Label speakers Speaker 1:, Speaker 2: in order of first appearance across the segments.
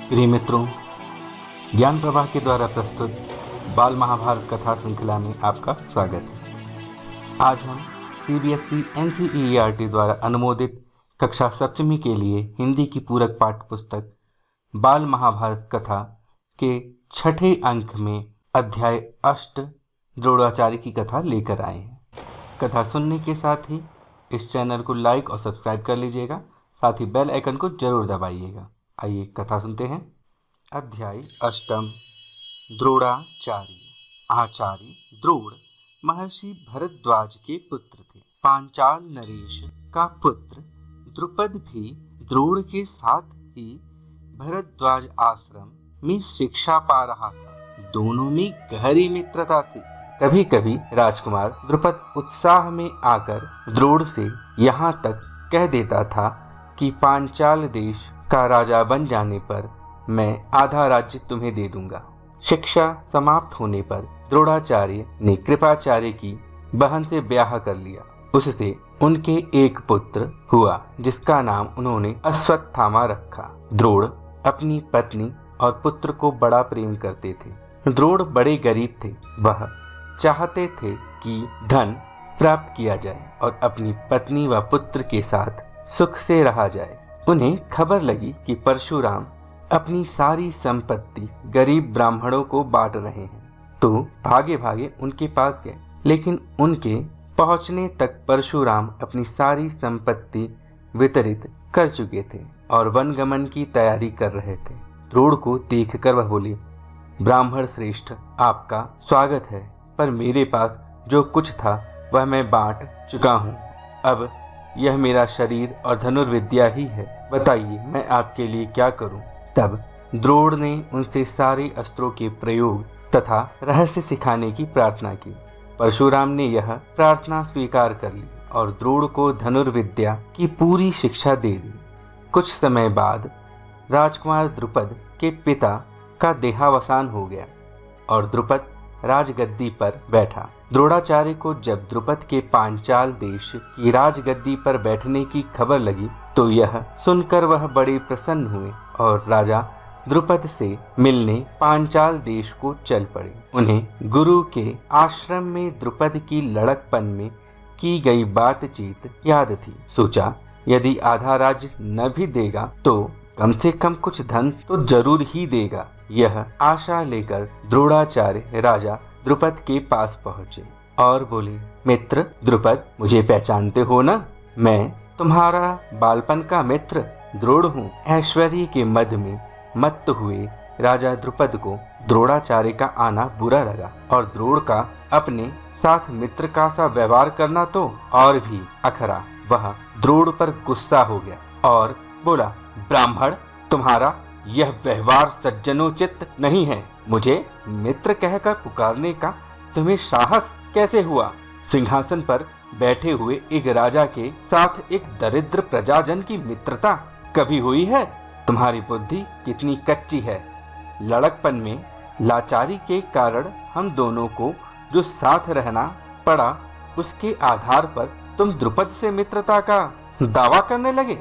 Speaker 1: प्रिय मित्रों, ज्ञान प्रवाह के द्वारा प्रस्तुत बाल महाभारत कथा श्रृंखला में आपका स्वागत है। आज हम CBSE NCERT द्वारा अनुमोदित कक्षा 7वीं के लिए हिंदी की पूरक पाठ्य पुस्तक बाल महाभारत कथा के 6ठे अंक में अध्याय 8 द्रोणाचार्य की कथा लेकर आए हैं। कथा सुनने के साथ ही इस चैनल को लाइक और सब्सक्राइब कर लीजिएगा, साथ ही बेल आइकन को जरूर दबाइएगा। आइए कथा सुनते हैं। अध्याय 8 द्रोणाचार्य। आचार्य द्रोण महर्षि भरद्वाज के पुत्र थे। पांचाल नरेश का पुत्र द्रुपद भी द्रोण के साथ ही भरद्वाज आश्रम में शिक्षा पा रहा था। दोनों में गहरी मित्रता थी। कभी कभी राजकुमार द्रुपद उत्साह में आकर द्रोण से यहाँ तक कह देता था कि पांचाल देश का राजा बन जाने पर मैं आधा राज्य तुम्हें दे दूंगा। शिक्षा समाप्त होने पर द्रोणाचार्य ने कृपाचार्य की बहन से ब्याह कर लिया। उससे उनके एक पुत्र हुआ जिसका नाम उन्होंने अश्वत्थामा रखा। द्रोण अपनी पत्नी और पुत्र को बड़ा प्रेम करते थे। द्रोण बड़े गरीब थे। वह चाहते थे कि धन प्राप्त किया जाए और अपनी पत्नी व पुत्र के साथ सुख से रहा जाए। उन्हें खबर लगी कि परशुराम अपनी सारी संपत्ति गरीब ब्राह्मणों को बांट रहे हैं, तो भागे भागे उनके पास गए। लेकिन उनके पहुंचने तक परशुराम अपनी सारी संपत्ति वितरित कर चुके थे और वनगमन की तैयारी कर रहे थे। द्रोण को देखकर वह बोले, ब्राह्मण श्रेष्ठ, आपका स्वागत है, पर मेरे पास जो कुछ था वह मैं बांट चुका हूँ। अब यह मेरा शरीर और धनुर्विद्या ही है। बताइए मैं आपके लिए क्या करूं? तब द्रोण ने उनसे सारे अस्त्रों के प्रयोग तथा रहस्य सिखाने की प्रार्थना की। परशुराम ने यह प्रार्थना स्वीकार कर ली और द्रोण को धनुर्विद्या की पूरी शिक्षा दे दी। कुछ समय बाद राजकुमार द्रुपद के पिता का देहावसान हो गया और द्रुपद राजगद्दी पर बैठा। द्रोणाचार्य को जब द्रुपद के पांचाल देश की राजगद्दी पर बैठने की खबर लगी तो यह सुनकर वह बड़े प्रसन्न हुए और राजा द्रुपद से मिलने पांचाल देश को चल पड़े। उन्हें गुरु के आश्रम में द्रुपद की लड़कपन में की गई बातचीत याद थी। सोचा यदि आधा राज्य न भी देगा तो कम से कम कुछ धन तो जरूर ही देगा। यह आशा लेकर द्रोणाचार्य राजा द्रुपद के पास पहुंचे और बोले, मित्र द्रुपद, मुझे पहचानते हो ना? मैं तुम्हारा बालपन का मित्र द्रोण हूँ। ऐश्वर्य के मद में मत्त हुए राजा द्रुपद को द्रोणाचार्य का आना बुरा लगा और द्रोण का अपने साथ मित्र का सा व्यवहार करना तो और भी अखरा। वह द्रोण पर गुस्सा हो गया और बोला, ब्राह्मण, तुम्हारा यह व्यवहार सज्जनोचित नहीं है। मुझे मित्र कहकर पुकारने का तुम्हें साहस कैसे हुआ? सिंहासन पर बैठे हुए एक राजा के साथ एक दरिद्र प्रजाजन की मित्रता कभी हुई है? तुम्हारी बुद्धि कितनी कच्ची है। लड़कपन में लाचारी के कारण हम दोनों को जो साथ रहना पड़ा, उसके आधार पर तुम द्रुपद से मित्रता का दावा करने लगे।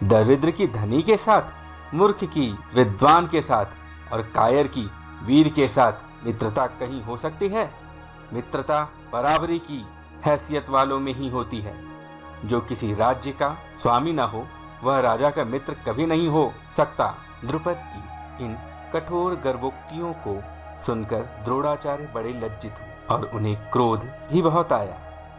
Speaker 1: दरिद्र की धनी के साथ, मूर्ख की विद्वान के साथ और कायर की वीर के साथ मित्रता कहीं हो सकती है? मित्रता बराबरी की हैसियत वालों में ही होती है। जो किसी राज्य का स्वामी न हो वह राजा का मित्र कभी नहीं हो सकता। द्रुपद की इन कठोर गर्वोक्तियों को सुनकर द्रोणाचार्य बड़े लज्जित हुए और उन्हें क्रोध भी बहुत आया।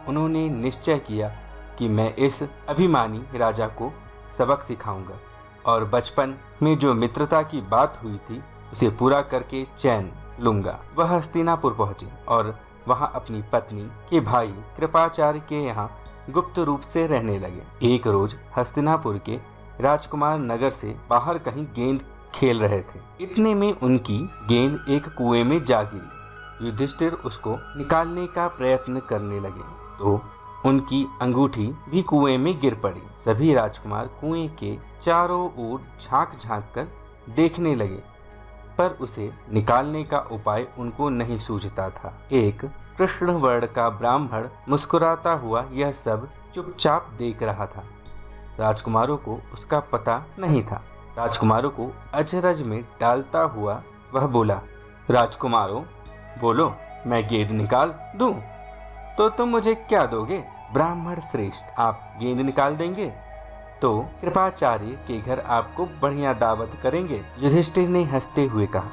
Speaker 1: उन्होंने निश्चय किया कि मैं इस अभिमानी राजा को सबक सिखाऊंगा और बचपन में जो मित्रता की बात हुई थी उसे पूरा करके चैन लूंगा। वह हस्तिनापुर पहुंचे और वहां अपनी पत्नी के भाई कृपाचार्य के यहाँ गुप्त रूप से रहने लगे। एक रोज हस्तिनापुर के राजकुमार नगर से बाहर कहीं गेंद खेल रहे थे। इतने में उनकी गेंद एक कुएं में जा गिरी। युधिष्ठिर उसको निकालने का प्रयत्न करने लगे तो उनकी अंगूठी भी कुएं में गिर पड़ी। सभी राजकुमार कुएं के चारों ओर झांक झांक कर देखने लगे, पर उसे निकालने का उपाय उनको नहीं सूझता था। एक कृष्ण वर्ण का ब्राह्मण मुस्कुराता हुआ यह सब चुपचाप देख रहा था। राजकुमारों को उसका पता नहीं था। राजकुमारों को अचरज में डालता हुआ वह बोला, राजकुमारों बोलो, मैं गेंद निकाल दूं तो तुम मुझे क्या दोगे? ब्राह्मण श्रेष्ठ, आप गेंद निकाल देंगे तो कृपाचार्य के घर आपको बढ़िया दावत करेंगे। युधिष्ठिर ने हंसते हुए कहा।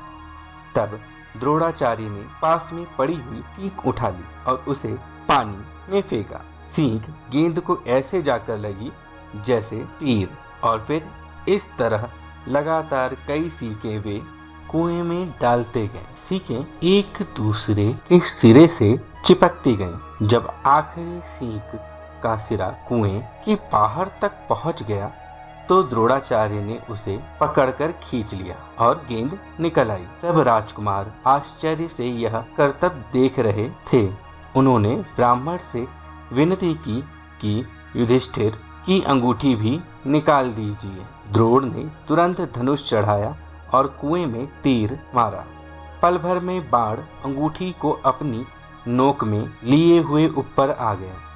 Speaker 1: तब द्रोणाचार्य ने पास में पड़ी हुई सीख उठा ली और उसे पानी में फेंका। सीख गेंद को ऐसे जाकर लगी जैसे तीर, और फिर इस तरह लगातार कई सीखें वे कुएं में डालते गए। सीखें एक दूसरे के सिरे से चिपकती गईं। जब आखिरी सीख का सिरा कुएं के बाहर तक पहुंच गया तो द्रोणाचार्य ने उसे पकड़कर खींच लिया और गेंद निकल आई। सब राजकुमार आश्चर्य से यह करतब देख रहे थे। उन्होंने ब्राह्मण से विनती की कि युधिष्ठिर की अंगूठी भी निकाल दीजिए। द्रोण ने तुरंत धनुष चढ़ाया और कुएं में तीर मारा। पल भर में बाण अंगूठी को अपनी नोक में लिए हुए ऊपर आ गया।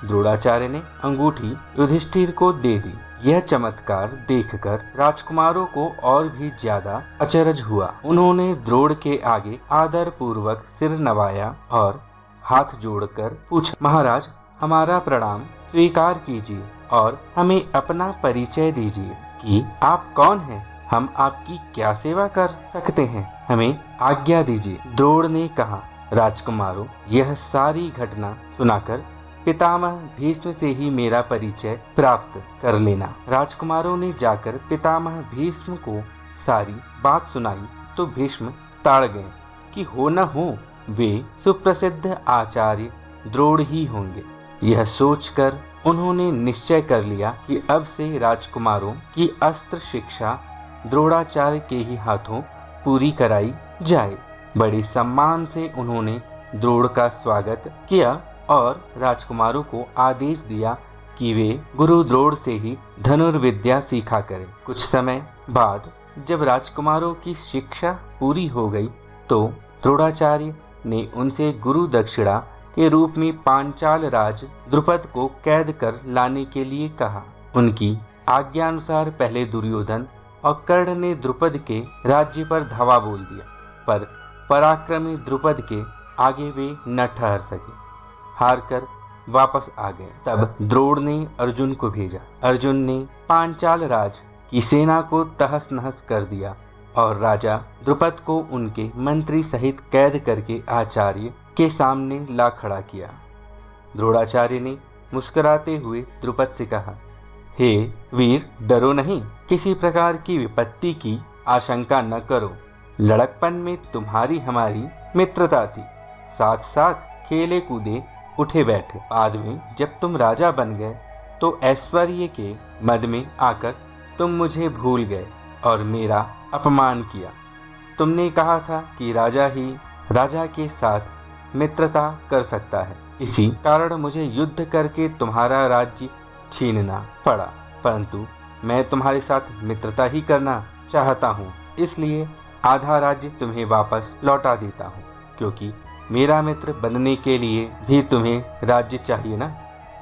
Speaker 1: द्रोणाचार्य ने अंगूठी युधिष्ठिर को दे दी। यह चमत्कार देखकर राजकुमारों को और भी ज्यादा अचरज हुआ। उन्होंने द्रोण के आगे आदर पूर्वक सिर नवाया और हाथ जोड़कर पूछा, महाराज, हमारा प्रणाम स्वीकार कीजिए और हमें अपना परिचय दीजिए कि आप कौन हैं। हम आपकी क्या सेवा कर सकते हैं, हमें आज्ञा दीजिए। द्रोण ने कहा, राजकुमारों, यह सारी घटना सुनाकर पितामह भीष्म से ही मेरा परिचय प्राप्त कर लेना। राजकुमारों ने जाकर पितामह भीष्म को सारी बात सुनाई तो भीष्म ताड़ गए कि हो न हो वे सुप्रसिद्ध आचार्य द्रोण ही होंगे। यह सोचकर उन्होंने निश्चय कर लिया कि अब से राजकुमारों की अस्त्र शिक्षा द्रोणाचार्य के ही हाथों पूरी कराई जाए। बड़ी सम्मान से उन्होंने द्रोण का स्वागत किया और राजकुमारों को आदेश दिया कि वे गुरु द्रोण से ही धनुर्विद्या सीखा करें। कुछ समय बाद जब राजकुमारों की शिक्षा पूरी हो गई तो द्रोणाचार्य ने उनसे गुरु दक्षिणा के रूप में पांचाल राज द्रुपद को कैद कर लाने के लिए कहा। उनकी आज्ञानुसार पहले दुर्योधन और कर्ण ने द्रुपद के राज्य पर धावा बोल दिया, पर पराक्रमी द्रुपद के आगे वे न ठहर सके, हारकर वापस आ गए। तब द्रोण ने अर्जुन को भेजा। अर्जुन ने पांचाल राज की सेना को तहस नहस कर दिया और राजा द्रुपद को उनके मंत्री सहित कैद करके आचार्य के सामने ला खड़ा किया। द्रोणाचार्य ने मुस्कुराते हुए द्रुपद से कहा, हे वीर, डरो नहीं, किसी प्रकार की विपत्ति की आशंका न करो। लड़कपन में तुम्हारी हमारी मित्रता थी, साथ साथ खेले कूदे उठे बैठे। बाद में जब तुम राजा बन गए तो ऐश्वर्य के मद में आकर तुम मुझे भूल गए और मेरा अपमान किया। तुमने कहा था कि राजा ही राजा के साथ मित्रता कर सकता है, इसी कारण मुझे युद्ध करके तुम्हारा राज्य छीनना पड़ा, परंतु मैं तुम्हारे साथ मित्रता ही करना चाहता हूँ, इसलिए आधा राज्य तुम्हें वापस लौटा देता हूँ, क्योंकि मेरा मित्र बनने के लिए भी तुम्हें राज्य चाहिए ना।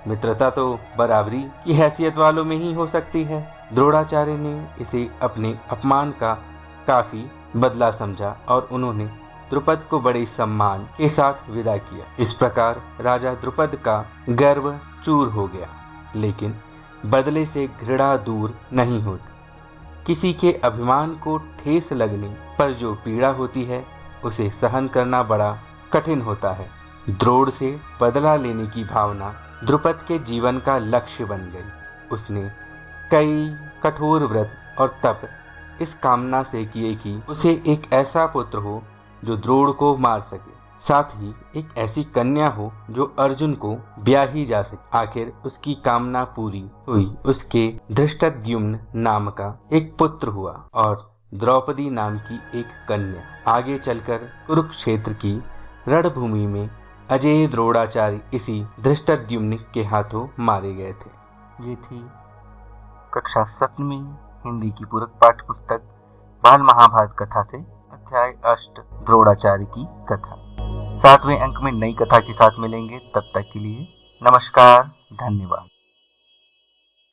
Speaker 1: मित्रता तो बराबरी की हैसियत वालों में ही हो सकती है। द्रोणाचार्य ने इसे अपने अपमान का काफी बदला समझा और उन्होंने द्रुपद को बड़े सम्मान के साथ विदा किया। इस प्रकार राजा द्रुपद का गर्व चूर हो गया, लेकिन बदले से घृणा दूर नहीं होती। किसी के अभिमान को ठेस लगने पर जो पीड़ा होती है उसे सहन करना बड़ा कठिन होता है। द्रोण से बदला लेने की भावना द्रुपद के जीवन का लक्ष्य बन गई। उसने कई कठोर व्रत और तप इस कामना से किए कि उसे एक ऐसा पुत्र हो जो द्रोण को मार सके, साथ ही एक ऐसी कन्या हो जो अर्जुन को ब्याही जा सके। आखिर उसकी कामना पूरी हुई। उसके धृष्टद्युम्न नाम का एक पुत्र हुआ और द्रौपदी नाम की एक कन्या। आगे चलकर कुरुक्षेत्र की रणभूमि में अजय द्रोणाचार्य इसी धृष्टद्युम्न के हाथों मारे गए थे। ये थी कक्षा 7वीं हिंदी की पूरक पाठ्य पुस्तक बाल महाभारत कथा से अध्याय 8 द्रोणाचार्य की कथा। 7वें अंक में नई कथा के साथ मिलेंगे। तब तक के लिए नमस्कार, धन्यवाद।